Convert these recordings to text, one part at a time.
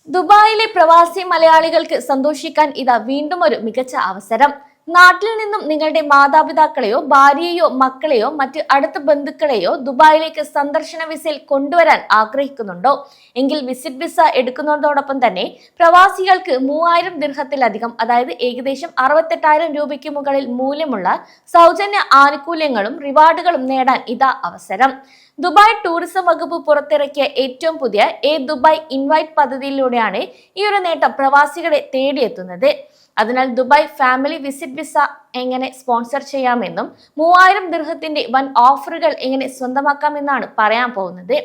ദുബായിലെ പ്രവാസി മലയാളികൾക്ക് സന്തോഷിക്കാൻ ഇതാ വീണ്ടും ഒരു മികച്ച അവസരം. നാട്ടിൽ നിന്നും നിങ്ങളുടെ മാതാപിതാക്കളെയോ ഭാര്യയെയോ മക്കളെയോ മറ്റ് അടുത്ത ബന്ധുക്കളെയോ ദുബായിലേക്ക് സന്ദർശന വിസയിൽ കൊണ്ടുവരാൻ ആഗ്രഹിക്കുന്നുണ്ടോ എങ്കിൽ വിസിറ്റ് വിസ എടുക്കുന്നതോടൊപ്പം തന്നെ പ്രവാസികൾക്ക് 3000 ദിർഹത്തിലധികം, അതായത് ഏകദേശം 68,000 രൂപയ്ക്ക് മുകളിൽ മൂല്യമുള്ള സൗജന്യ ആനുകൂല്യങ്ങളും റിവാർഡുകളും നേടാൻ ഇതാ അവസരം. ദുബായ് ടൂറിസം വകുപ്പ് പുറത്തിറക്കിയ ഏറ്റവും പുതിയ ദുബായ് ഇൻവൈറ്റ് പദ്ധതിയിലൂടെയാണ് ഈ ഒരു നേട്ടം പ്രവാസികളെ തേടിയെത്തുന്നത്. അതിനാൽ ദുബായ് ഫാമിലി വിസിറ്റ് വിസ എങ്ങനെ സ്പോൺസർ ചെയ്യാമെന്നും 3000 ദിർഹത്തിന്റെ വൻ ഓഫറുകൾ എങ്ങനെ സ്വന്തമാക്കാമെന്നാണ് പറയാൻ പോകുന്നത്.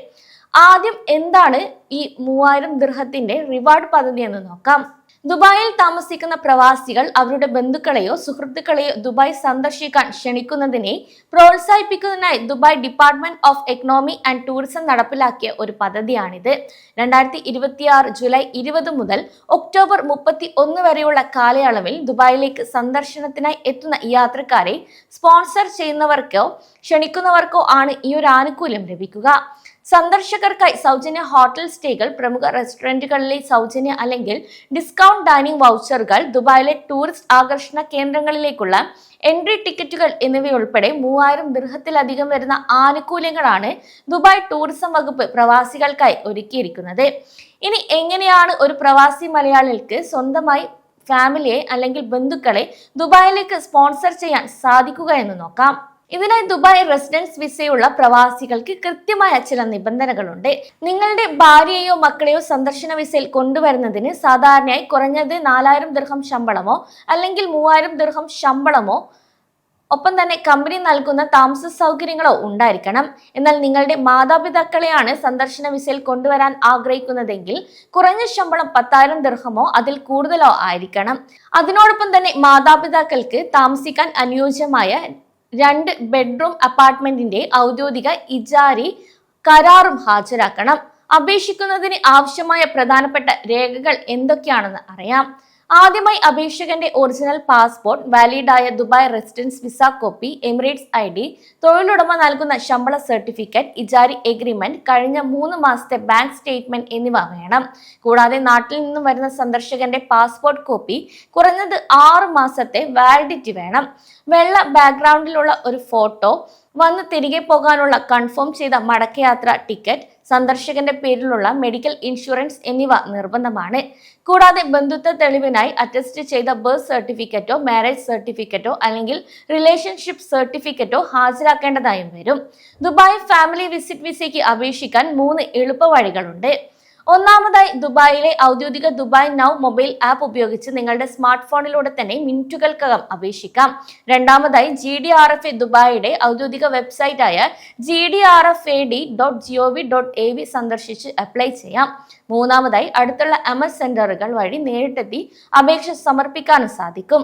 ആദ്യം എന്താണ് ഈ 3000 ദിർഹത്തിന്റെ റിവാർഡ് പദ്ധതി എന്ന് നോക്കാം. ദുബായിൽ താമസിക്കുന്ന പ്രവാസികൾ അവരുടെ ബന്ധുക്കളെയോ സുഹൃത്തുക്കളെയോ ദുബായ് സന്ദർശിക്കാൻ ക്ഷണിക്കുന്നതിനെ പ്രോത്സാഹിപ്പിക്കുന്നതിനായി Dubai department of economy and tourism നടപ്പിലാക്കിയ ഒരു പദ്ധതിയാണിത്. 2026 ജൂലൈ 20 മുതൽ ഒക്ടോബർ 31 വരെയുള്ള കാലയളവിൽ ദുബായിലേക്ക് സന്ദർശനത്തിനായി എത്തുന്ന യാത്രക്കാരെ സ്പോൺസർ ചെയ്യുന്നവർക്കോ ക്ഷണിക്കുന്നവർക്കോ ആണ് ഈ ഒരു ആനുകൂല്യം ലഭിക്കുക. സന്ദർശകർക്കായി സൗജന്യ ഹോട്ടൽ സ്റ്റേകൾ, പ്രമുഖ റെസ്റ്റോറന്റുകളിലെ സൗജന്യ അല്ലെങ്കിൽ ഡിസ്കൗണ്ട് ഡൈനിങ് വൗച്ചറുകൾ, ദുബായിലെ ടൂറിസ്റ്റ് ആകർഷണ കേന്ദ്രങ്ങളിലേക്കുള്ള എൻട്രി ടിക്കറ്റുകൾ എന്നിവയുൾപ്പെടെ 3000 ദിർഹത്തിലധികം വരുന്ന ആനുകൂല്യങ്ങളാണ് ദുബായ് ടൂറിസം വകുപ്പ് പ്രവാസികൾക്കായി ഒരുക്കിയിരിക്കുന്നത്. ഇനി എങ്ങനെയാണ് ഒരു പ്രവാസി മലയാളികൾക്ക് സ്വന്തമായി ഫാമിലിയെ അല്ലെങ്കിൽ ബന്ധുക്കളെ ദുബായിലേക്ക് സ്പോൺസർ ചെയ്യാൻ സാധിക്കുക എന്ന് നോക്കാം. ഇതിനായി ദുബായ് റെസിഡൻസ് വിസയുള്ള പ്രവാസികൾക്ക് കൃത്യമായ ചില നിബന്ധനകളുണ്ട്. നിങ്ങളുടെ ഭാര്യയെയോ മക്കളെയോ സന്ദർശന വിസയിൽ കൊണ്ടുവരുന്നതിന് സാധാരണയായി കുറഞ്ഞത് 4000 ദിർഹം ശമ്പളമോ അല്ലെങ്കിൽ 3000 ദിർഹം ശമ്പളമോ ഒപ്പം തന്നെ കമ്പനി നൽകുന്ന താമസ സൗകര്യങ്ങളോ ഉണ്ടായിരിക്കണം. എന്നാൽ നിങ്ങളുടെ മാതാപിതാക്കളെയാണ് സന്ദർശന വിസയിൽ കൊണ്ടുവരാൻ ആഗ്രഹിക്കുന്നതെങ്കിൽ കുറഞ്ഞ ശമ്പളം 10,000 ദിർഹമോ അതിൽ കൂടുതലോ ആയിരിക്കണം. അതിനോടൊപ്പം തന്നെ മാതാപിതാക്കൾക്ക് താമസിക്കാൻ അനുയോജ്യമായ 2 ബെഡ്റൂം അപ്പാർട്ട്മെന്റിന്റെ ഔദ്യോഗിക ഇജാരി കരാറും ഹാജരാക്കണം. അപേക്ഷിക്കുന്നതിന് ആവശ്യമായ പ്രധാനപ്പെട്ട രേഖകൾ എന്തൊക്കെയാണെന്ന് അറിയാം. ആദ്യമായി അപേക്ഷകന്റെ ഒറിജിനൽ പാസ്പോർട്ട്, വാലിഡായ Dubai residence visa copy, Emirates ID, തൊഴിലുടമ നൽകുന്ന ശമ്പള സർട്ടിഫിക്കറ്റ്, ഇജാരി എഗ്രിമെന്റ്, കഴിഞ്ഞ 3 മാസത്തെ ബാങ്ക് സ്റ്റേറ്റ്മെന്റ് എന്നിവ വേണം. കൂടാതെ നാട്ടിൽ നിന്നും വരുന്ന സന്ദർശകന്റെ പാസ്പോർട്ട് കോപ്പി, കുറഞ്ഞത് 6 മാസത്തെ വാലിഡിറ്റി വേണം. വെള്ള ബാക്ക്ഗ്രൗണ്ടിലുള്ള ഒരു ഫോട്ടോ, വന്ന് തിരികെ പോകാനുള്ള കൺഫേം ചെയ്ത മടക്കയാത്ര ടിക്കറ്റ്, സന്ദർശകന്റെ പേരിലുള്ള മെഡിക്കൽ ഇൻഷുറൻസ് എന്നിവ നിർബന്ധമാണ്. കൂടാതെ ബന്ധുത്വ തെളിവിനായി അറ്റസ്റ്റ് ചെയ്ത ബർത്ത് സർട്ടിഫിക്കറ്റോ മാരേജ് സർട്ടിഫിക്കറ്റോ അല്ലെങ്കിൽ റിലേഷൻഷിപ്പ് സർട്ടിഫിക്കറ്റോ ഹാജരാക്കേണ്ടതായും വരും. ദുബായ് ഫാമിലി വിസിറ്റ് വിസയ്ക്ക് അപേക്ഷിക്കാൻ 3 എളുപ്പ വഴികളുണ്ട്. ഒന്നാമതായി ഔദ്യോഗിക ദുബായ് നൗ മൊബൈൽ ആപ്പ് ഉപയോഗിച്ച് നിങ്ങളുടെ സ്മാർട്ട് ഫോണിലൂടെ തന്നെ മിനിറ്റുകൾക്കകം അപേക്ഷിക്കാം. രണ്ടാമതായി GDRFA ദുബായിയുടെ ഔദ്യോഗിക വെബ്സൈറ്റായ gdrfad.gov.av സന്ദർശിച്ച് അപ്ലൈ ചെയ്യാം. മൂന്നാമതായി അടുത്തുള്ള MS സെന്ററുകൾ വഴി നേരിട്ടെത്തി അപേക്ഷ സമർപ്പിക്കാനും സാധിക്കും.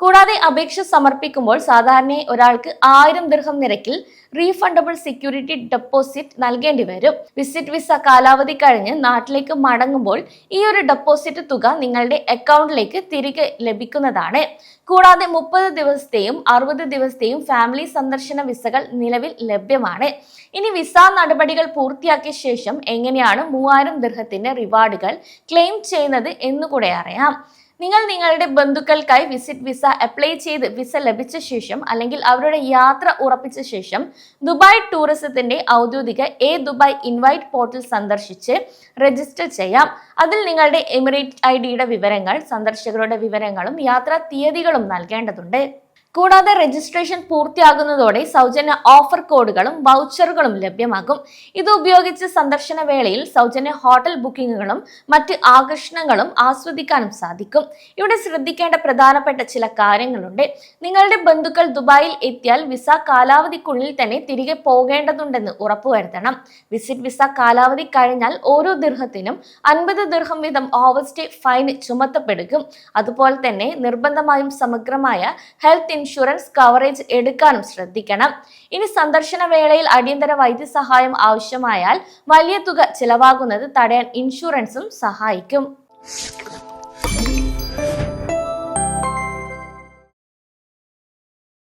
കൂടാതെ അപേക്ഷ സമർപ്പിക്കുമ്പോൾ സാധാരണയായി ഒരാൾക്ക് 1000 ദിർഹം നിരക്കിൽ റീഫണ്ടബിൾ സെക്യൂരിറ്റി ഡെപ്പോസിറ്റ് നൽകേണ്ടി വരും. വിസിറ്റ് വിസ കാലാവധി കഴിഞ്ഞ് നാട്ടിലേക്ക് മടങ്ങുമ്പോൾ ഈ ഒരു ഡെപ്പോസിറ്റ് തുക നിങ്ങളുടെ അക്കൗണ്ടിലേക്ക് തിരികെ ലഭിക്കുന്നതാണ്. കൂടാതെ 30 ദിവസത്തെയും 60 ദിവസത്തെയും ഫാമിലി സന്ദർശന വിസകൾ നിലവിൽ ലഭ്യമാണ്. ഇനി വിസ നടപടികൾ പൂർത്തിയാക്കിയ ശേഷം എങ്ങനെയാണ് 3000 ദിർഹത്തിന്റെ റിവാർഡുകൾ ക്ലെയിം ചെയ്യുന്നത് എന്നുകൂടെ അറിയാം. നിങ്ങൾ നിങ്ങളുടെ ബന്ധുക്കൾക്കായി വിസിറ്റ് വിസ അപ്ലൈ ചെയ്ത് വിസ ലഭിച്ച ശേഷം അല്ലെങ്കിൽ അവരുടെ യാത്ര ഉറപ്പിച്ച ശേഷം ദുബായ് ടൂറിസത്തിന്റെ ഔദ്യോഗിക ദുബായ് ഇൻവൈറ്റ് പോർട്ടൽ സന്ദർശിച്ച് രജിസ്റ്റർ ചെയ്യാം. അതിൽ നിങ്ങളുടെ എമിറേറ്റ് IDയുടെ വിവരങ്ങൾ, സന്ദർശകരുടെ വിവരങ്ങളും യാത്രാ തീയതികളും നൽകേണ്ടതുണ്ട്. കൂടാതെ രജിസ്ട്രേഷൻ പൂർത്തിയാകുന്നതോടെ സൗജന്യ ഓഫർ കോഡുകളും വൗച്ചറുകളും ലഭ്യമാകും. ഇത് ഉപയോഗിച്ച് സന്ദർശന വേളയിൽ സൗജന്യ ഹോട്ടൽ ബുക്കിങ്ങുകളും മറ്റ് ആകർഷണങ്ങളും ആസ്വദിക്കാനും സാധിക്കും. ഇവിടെ ശ്രദ്ധിക്കേണ്ട പ്രധാനപ്പെട്ട ചില കാര്യങ്ങളുണ്ട്. നിങ്ങളുടെ ബന്ധുക്കൾ ദുബായിൽ എത്തിയാൽ വിസ കാലാവധിക്കുള്ളിൽ തന്നെ തിരികെ പോകേണ്ടതുണ്ടെന്ന് ഉറപ്പുവരുത്തണം. വിസിറ്റ് വിസ കാലാവധി കഴിഞ്ഞാൽ ഓരോ ദിർഹത്തിനും 50 ദിർഹം വീതം ഓവർസ്റ്റേ ഫൈൻ ചുമത്തപ്പെടും. അതുപോലെ തന്നെ നിർബന്ധമായും സമഗ്രമായ ഹെൽത്ത് ഇൻഷുറൻസ് കവറേജ് എടുക്കാനും ശ്രദ്ധിക്കണം. ഇനി സന്ദർശന വേളയിൽ അടിയന്തര വൈദ്യസഹായം ആവശ്യമായാൽ വലിയ തുക ചിലവാകുന്നത് തടയാൻ ഇൻഷുറൻസും സഹായിക്കും.